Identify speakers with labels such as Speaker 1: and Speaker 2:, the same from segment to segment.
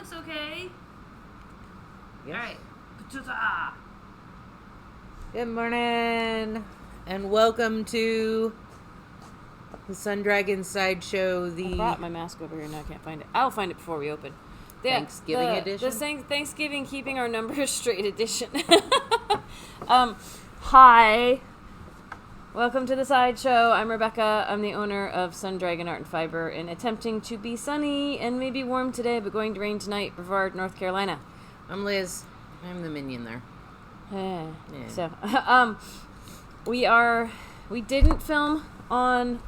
Speaker 1: looks okay.
Speaker 2: Yep.
Speaker 1: Alright.
Speaker 2: Good morning, and welcome to the Sun Dragon Sideshow.
Speaker 1: I brought my mask over here and I can't find it. I'll find it before we open.
Speaker 2: Thanksgiving edition?
Speaker 1: The Thanksgiving Keeping Our Numbers Straight edition. Hi. Welcome to the Sideshow. I'm Rebecca. I'm the owner of Sun Dragon Art and Fiber, and attempting to be sunny and maybe warm today, but going to rain tonight, Brevard, North Carolina.
Speaker 2: I'm Liz. I'm the minion there.
Speaker 1: Yeah.
Speaker 2: Yeah.
Speaker 1: So, we didn't film on,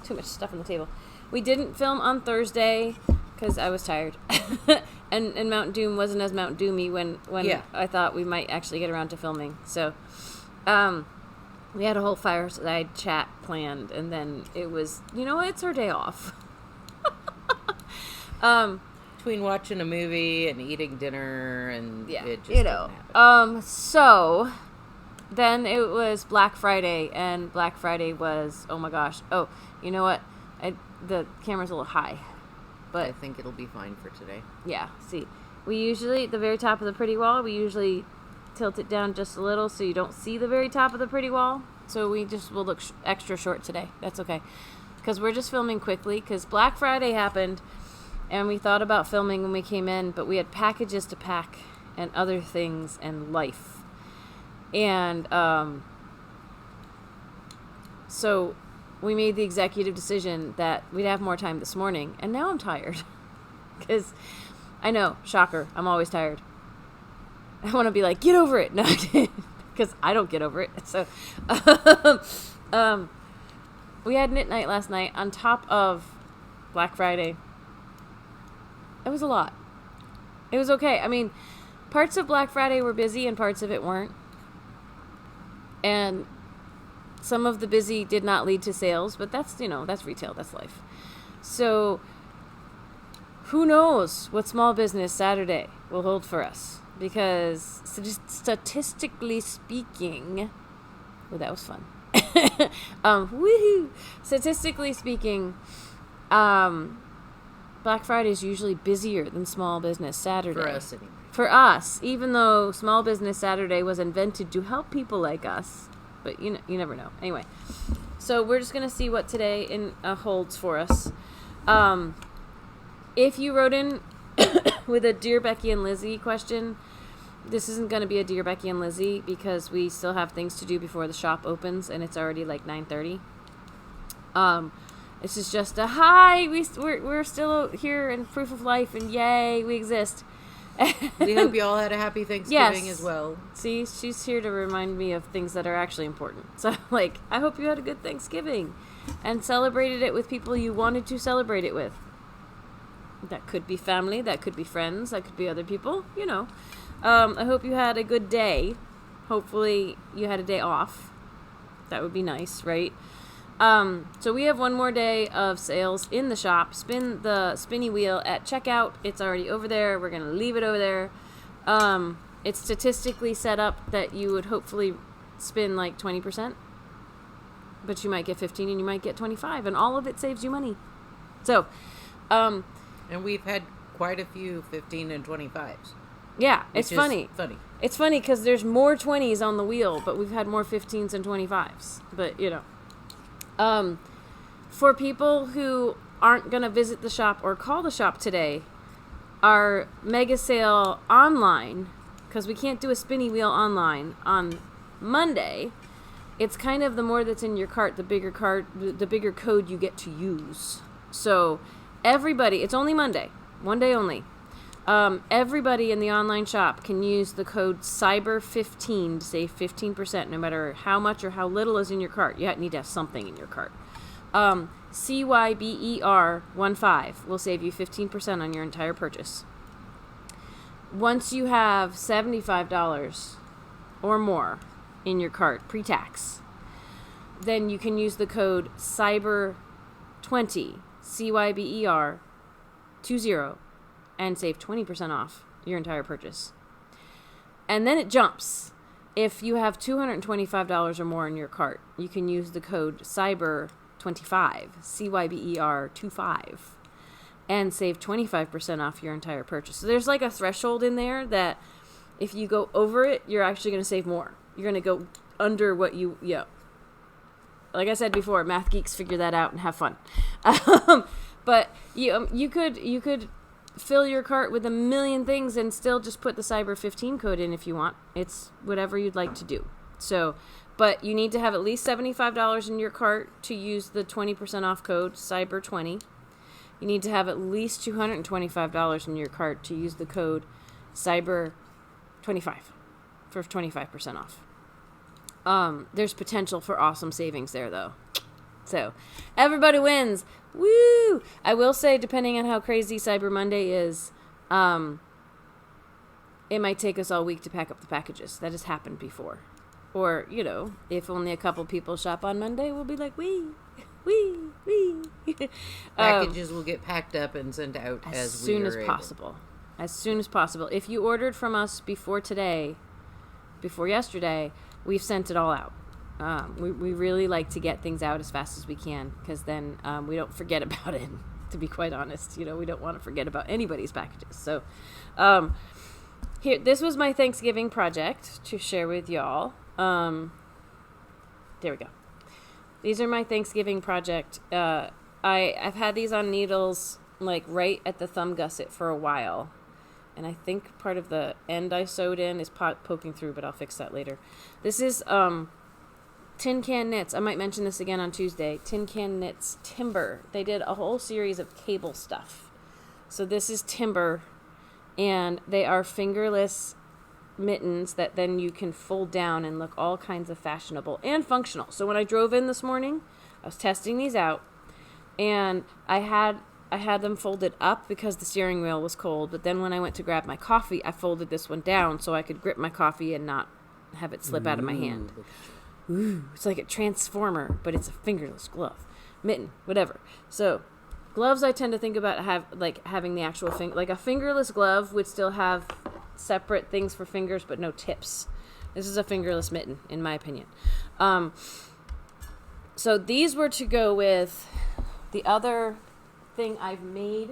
Speaker 1: too much stuff on the table. We didn't film on Thursday because I was tired. and Mount Doom wasn't as Mount Doomy when
Speaker 2: Yeah.
Speaker 1: I thought we might actually get around to filming. So, we had a whole fireside chat planned, and then it was, you know what, it's our day off.
Speaker 2: Between watching a movie and eating dinner, and
Speaker 1: Yeah,
Speaker 2: it just
Speaker 1: you know.
Speaker 2: didn't happen.
Speaker 1: So then it was Black Friday, and Black Friday was, oh my gosh. Oh, you know what? The camera's a little high,
Speaker 2: I
Speaker 1: but
Speaker 2: think it'll be fine for today.
Speaker 1: yeah. See, we usually at the very top of the pretty wall, we usually tilt it down just a little so you don't see the very top of the pretty wall. So we just will look extra short today. That's okay, because we're just filming quickly. Because Black Friday happened. And we thought about filming when we came in, but we had packages to pack and other things and life. And so we made the executive decision that we'd have more time this morning. And now I'm tired. Because I know, shocker, I'm always tired. I want to be like, get over it. No, because I don't get over it. So we had knit night last night on top of Black Friday. It was a lot. It was okay. I mean, parts of Black Friday were busy and parts of it weren't. And some of the busy did not lead to sales, but that's, you know, that's retail, that's life. So who knows what Small Business Saturday will hold for us? Because statistically speaking, oh, that was fun. Woohoo! Statistically speaking, Black Friday is usually busier than Small Business Saturday.
Speaker 2: For us, anyway.
Speaker 1: For us, even though Small Business Saturday was invented to help people like us. But you never know. Anyway, so we're just going to see what today holds for us. If you wrote in with a Dear Becky and Lizzy question, this isn't going to be a Dear Becky and Lizzy because we still have things to do before the shop opens, and it's already like 9:30. This is just a hi. We're still here in proof of life, and yay, we exist.
Speaker 2: We hope you all had a happy Thanksgiving
Speaker 1: Yes.
Speaker 2: as well.
Speaker 1: See, she's here to remind me of things that are actually important. So, like, I hope you had a good Thanksgiving and celebrated it with people you wanted to celebrate it with. That could be family, that could be friends, that could be other people, you know. I hope you had a good day. Hopefully you had a day off. That would be nice, right? So we have one more day of sales in the shop. Spin the spinny wheel at checkout. It's already over there. We're going to leave it over there. It's statistically set up that you would hopefully spin like 20%, but you might get 15 and you might get 25, and all of it saves you money. So,
Speaker 2: And we've had quite a few 15 and 25s.
Speaker 1: yeah, it's funny. It's funny because there's more 20s on the wheel, but we've had more 15s and 25s. But, you know. For people who aren't going to visit the shop or call the shop today, our mega sale online, because we can't do a spinny wheel online on Monday, it's kind of the more that's in your cart, the bigger code you get to use. So everybody, it's only Monday, one day only. Everybody in the online shop can use the code CYBER15 to save 15%, no matter how much or how little is in your cart. You need to have something in your cart. CYBER15 will save you 15% on your entire purchase. Once you have $75 or more in your cart, pre-tax, then you can use the code CYBER20, CYBER20, and save 20% off your entire purchase. And then it jumps. If you have $225 or more in your cart, you can use the code CYBER25, CYBER25, and save 25% off your entire purchase. So there's like a threshold in there that if you go over it, you're actually going to save more. You're going to go under what you, like I said before, math geeks figure that out and have fun. But you could fill your cart with a million things and still just put the Cyber 15 code in if you want. It's whatever you'd like to do. So, but you need to have at least $75 in your cart to use the 20% off code Cyber 20. You need to have at least $225 in your cart to use the code Cyber 25 for 25% off. There's potential for awesome savings there, though. So, everybody wins. Woo! I will say, depending on how crazy Cyber Monday is, it might take us all week to pack up the packages. That has happened before. Or, if only a couple people shop on Monday, we'll be like, wee.
Speaker 2: Packages will get packed up and sent out as
Speaker 1: soon as possible. As soon as possible. If you ordered from us before yesterday, we've sent it all out. We really like to get things out as fast as we can because then we don't forget about it, to be quite honest. We don't want to forget about anybody's packages. So here, this was my Thanksgiving project to share with y'all. There we go. These are my Thanksgiving project. I've had these on needles like right at the thumb gusset for a while. And I think part of the end I sewed in is poking through, but I'll fix that later. This is Tin Can Knits. I might mention this again on Tuesday. Tin Can Knits Timber. They did a whole series of cable stuff. So this is Timber, and they are fingerless mittens that then you can fold down and look all kinds of fashionable and functional. So when I drove in this morning, I was testing these out, and I had them folded up because the steering wheel was cold, but then when I went to grab my coffee, I folded this one down so I could grip my coffee and not have it slip out of my hand. Ooh, it's like a transformer, but it's a fingerless glove. Mitten, whatever. So, gloves I tend to think about having the actual finger, like a fingerless glove would still have separate things for fingers, but no tips. This is a fingerless mitten, in my opinion. So these were to go with the other thing I've made.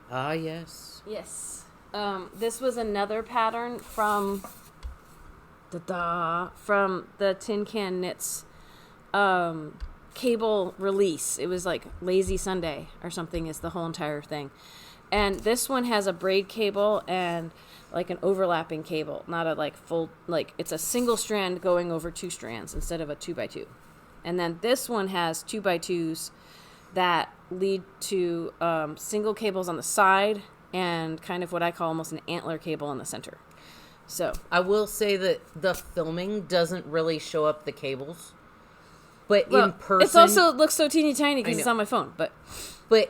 Speaker 2: Ah, yes.
Speaker 1: Yes. This was another pattern from the Tin Can Knits cable release. It was like Lazy Sunday or something is the whole entire thing. And this one has a braid cable and like an overlapping cable, not a like full, like it's a single strand going over two strands instead of a 2x2. And then this one has 2x2s that lead to single cables on the side and kind of what I call almost an antler cable in the center. So
Speaker 2: I will say that the filming doesn't really show up the cables, but in person,
Speaker 1: it also looks so teeny tiny because it's on my phone. But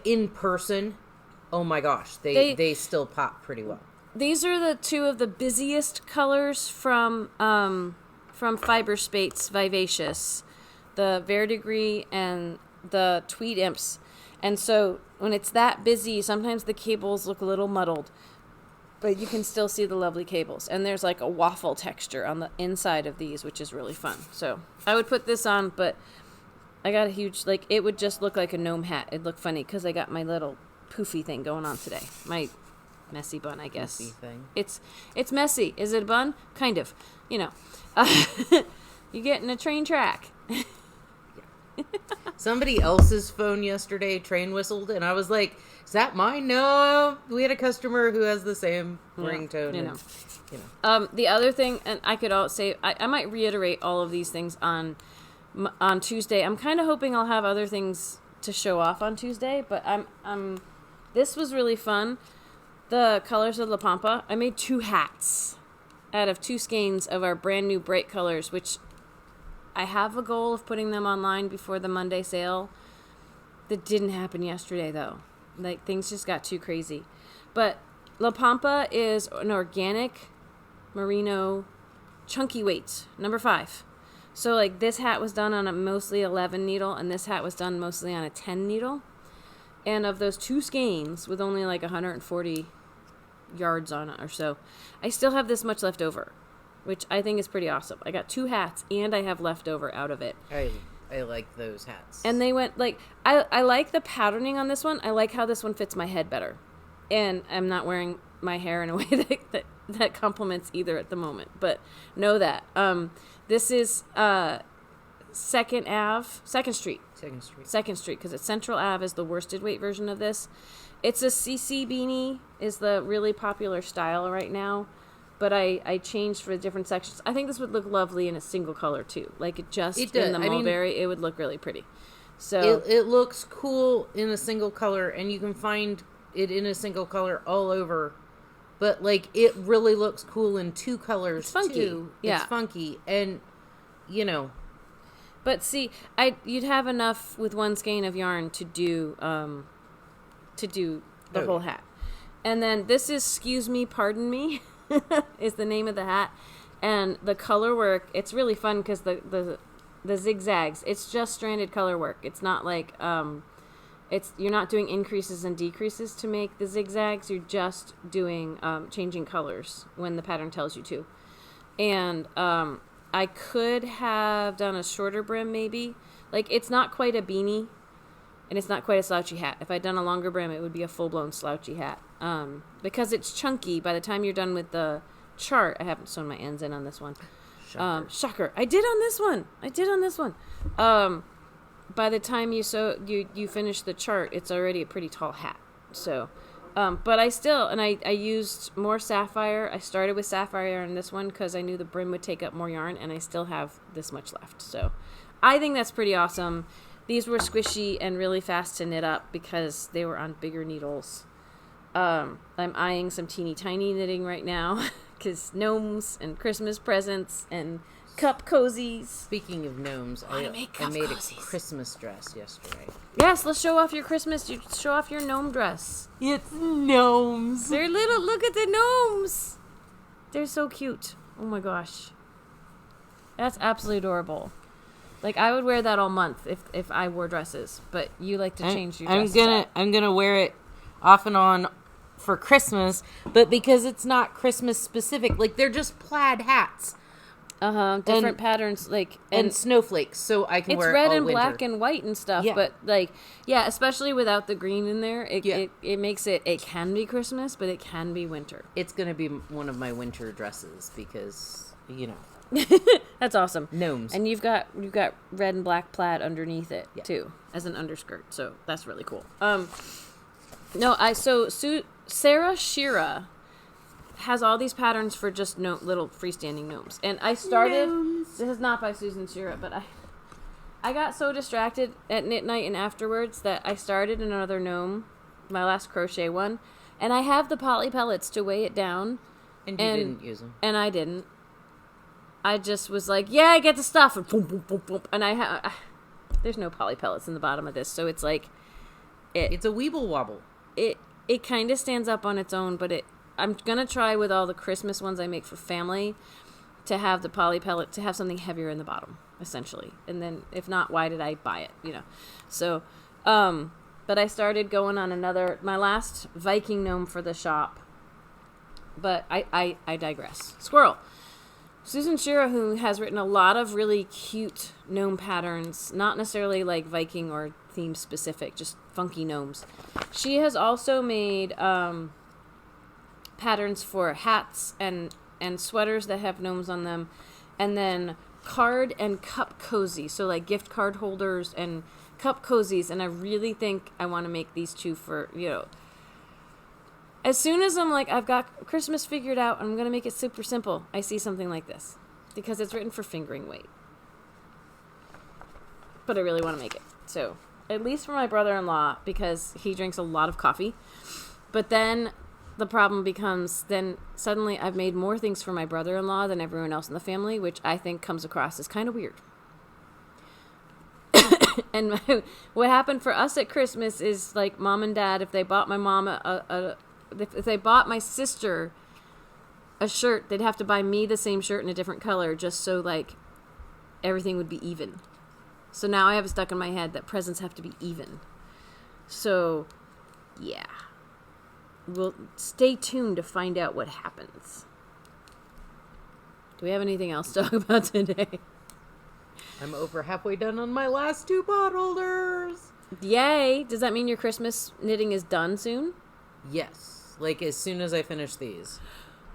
Speaker 2: in person, oh my gosh, they still pop pretty well.
Speaker 1: These are the two of the busiest colors from Fiberspates Vivacious, the Verdigris and the Tweed Imps. And so when it's that busy, sometimes the cables look a little muddled, but you can still see the lovely cables. And there's like a waffle texture on the inside of these, which is really fun. So I would put this on, but I got a huge, like, it would just look like a gnome hat. It'd look funny because I got my little poofy thing going on today. My messy bun, I guess.
Speaker 2: Messy thing.
Speaker 1: It's messy. Is it a bun? Kind of. You get in a train track.
Speaker 2: Somebody else's phone yesterday train whistled, and I was like, "Is that mine?" No, we had a customer who has the same ringtone.
Speaker 1: The other thing, and I could all say, I might reiterate all of these things on Tuesday. I'm kind of hoping I'll have other things to show off on Tuesday, but this was really fun. The colors of La Pampa. I made 2 hats out of 2 skeins of our brand new bright colors, which I have a goal of putting them online before the Monday sale. That didn't happen yesterday, though. Like, things just got too crazy. But La Pampa is an organic merino chunky weight, number 5. So, like, this hat was done on a mostly 11 needle, and this hat was done mostly on a 10 needle. And of those 2 skeins, with only like 140 yards on it or so, I still have this much left over, which I think is pretty awesome. I got 2 hats, and I have leftover out of it.
Speaker 2: I like those hats.
Speaker 1: And they went, like, I like the patterning on this one. I like how this one fits my head better. And I'm not wearing my hair in a way that complements either at the moment. But know that. This is 2nd Street. 2nd Street, because it's Central Ave is the worsted weight version of this. It's a CC beanie, is the really popular style right now. But I changed for the different sections. I think this would look lovely in a single color, too. Like, in the mulberry, it would look really pretty. So
Speaker 2: it looks cool in a single color, and you can find it in a single color all over. But, like, it really looks cool in 2 colors,
Speaker 1: it's funky.
Speaker 2: too.
Speaker 1: Yeah.
Speaker 2: It's funky. And, you know.
Speaker 1: But, see, you'd have enough with one skein of yarn to do the whole hat. And then this is Excuse Me, Pardon Me. is the name of the hat, and the color work, it's really fun because the zigzags, it's just stranded color work. It's not like you're not doing increases and decreases to make the zigzags. You're just doing changing colors when the pattern tells you to. And I could have done a shorter brim, maybe. Like, it's not quite a beanie, and it's not quite a slouchy hat. If I'd done a longer brim, it would be a full-blown slouchy hat. Because it's chunky, by the time you're done with the chart, I haven't sewn my ends in on this one. Shocker. I did on this one. By the time you finish the chart, it's already a pretty tall hat. So, but I used more sapphire. I started with sapphire on this one because I knew the brim would take up more yarn, and I still have this much left. So, I think that's pretty awesome. These were squishy and really fast to knit up because they were on bigger needles. I'm eyeing some teeny tiny knitting right now because gnomes and Christmas presents and cup cozies.
Speaker 2: Speaking of gnomes, I made a Christmas dress yesterday.
Speaker 1: Yes, let's show off your Christmas. Show off your gnome dress.
Speaker 2: It's gnomes.
Speaker 1: They're little. Look at the gnomes. They're so cute. Oh my gosh. That's absolutely adorable. Like, I would wear that all month if I wore dresses, but you like to change your dresses.
Speaker 2: I'm gonna wear it off and on for Christmas, but because it's not Christmas specific, like, they're just plaid hats.
Speaker 1: Different patterns, like,
Speaker 2: and snowflakes, so I can wear it all winter.
Speaker 1: It's red and black and white and stuff, but, like, yeah, especially without the green in there, it makes it can be Christmas, but it can be winter.
Speaker 2: It's gonna be one of my winter dresses because, you know.
Speaker 1: That's awesome.
Speaker 2: Gnomes.
Speaker 1: And you've got red and black plaid underneath it too, as an underskirt. So that's really cool. Sarah Shira has all these patterns for just little freestanding gnomes. And I started This is not by Susan Shira, but I got so distracted at knit night and afterwards that I started another gnome, my last crochet one, and I have the poly pellets to weigh it down.
Speaker 2: And you didn't use them.
Speaker 1: And I didn't. I just was like, yeah, I get the stuff, and boom, boom, boom, boom. And there's no poly pellets in the bottom of this, so it's like,
Speaker 2: it's a weeble wobble.
Speaker 1: It kind of stands up on its own, but I'm gonna try with all the Christmas ones I make for family to have the poly pellet, to have something heavier in the bottom, essentially. And then if not, why did I buy it? You know, so but I started going on my last Viking gnome for the shop. But I digress. Squirrel. Susan Shira, who has written a lot of really cute gnome patterns, not necessarily like Viking or theme specific, just funky gnomes. She has also made patterns for hats and sweaters that have gnomes on them, and then card and cup cozy, so like gift card holders and cup cozies. And I really think I want to make these two for, you know, as soon as I'm like, I've got Christmas figured out, I'm going to make it super simple, I see something like this. Because it's written for fingering weight. But I really want to make it. So, at least for my brother-in-law, because he drinks a lot of coffee. But then the problem becomes, then suddenly I've made more things for my brother-in-law than everyone else in the family, which I think comes across as kind of weird. And what happened for us at Christmas is, like, mom and dad, if they bought my mom if they bought my sister a shirt, they'd have to buy me the same shirt in a different color just so, like, everything would be even. So now I have it stuck in my head that presents have to be even. So, yeah. We'll stay tuned to find out what happens. Do we have anything else to talk about today?
Speaker 2: I'm over halfway done on my last 2 pot holders.
Speaker 1: Yay! Does that mean your Christmas knitting is done soon?
Speaker 2: Yes. Like, as soon as I finish these.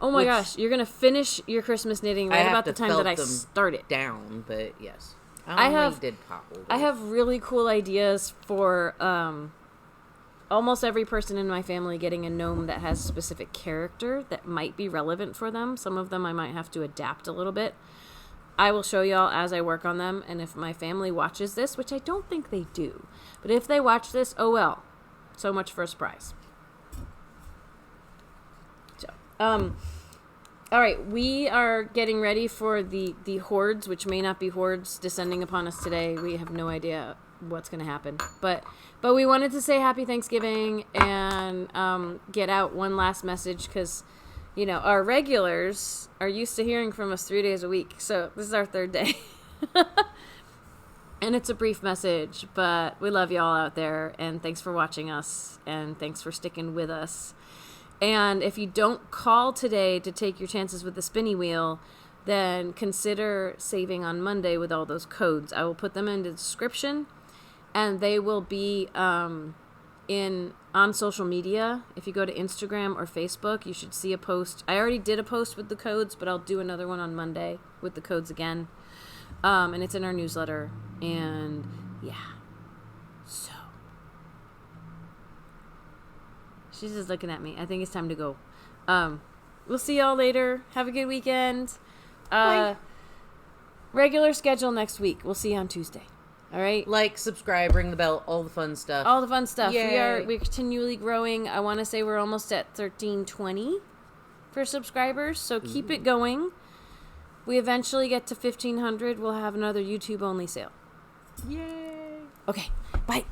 Speaker 1: Oh my gosh, you're going to finish your Christmas knitting right about the time that I start it.
Speaker 2: Down, but yes.
Speaker 1: I
Speaker 2: did pot holders.
Speaker 1: I have really cool ideas for almost every person in my family getting a gnome that has a specific character that might be relevant for them. Some of them I might have to adapt a little bit. I will show y'all as I work on them, and if my family watches this, which I don't think they do, but if they watch this, oh well. So much for a surprise. So, all right, we are getting ready for the hordes, which may not be hordes descending upon us today. We have no idea what's going to happen. But we wanted to say happy Thanksgiving and get out one last message because, you know, our regulars are used to hearing from us 3 days a week. So this is our 3rd day. And it's a brief message, but we love y'all out there. And thanks for watching us. And thanks for sticking with us. And if you don't call today to take your chances with the spinny wheel, then consider saving on Monday with all those codes. I will put them in the description, and they will be on social media. If you go to Instagram or Facebook, you should see a post. I already did a post with the codes, but I'll do another one on Monday with the codes again. And it's in our newsletter. And yeah. So. She's just looking at me. I think it's time to go. We'll see y'all later. Have a good weekend. Regular schedule next week. We'll see you on Tuesday. All right?
Speaker 2: Like, subscribe, ring the bell, all the fun stuff.
Speaker 1: All the fun stuff.
Speaker 2: Yay.
Speaker 1: We're continually growing. I want to say we're almost at 1320 for subscribers, so keep it going. We eventually get to 1500. We'll have another YouTube only sale.
Speaker 2: Yay.
Speaker 1: Okay. Bye.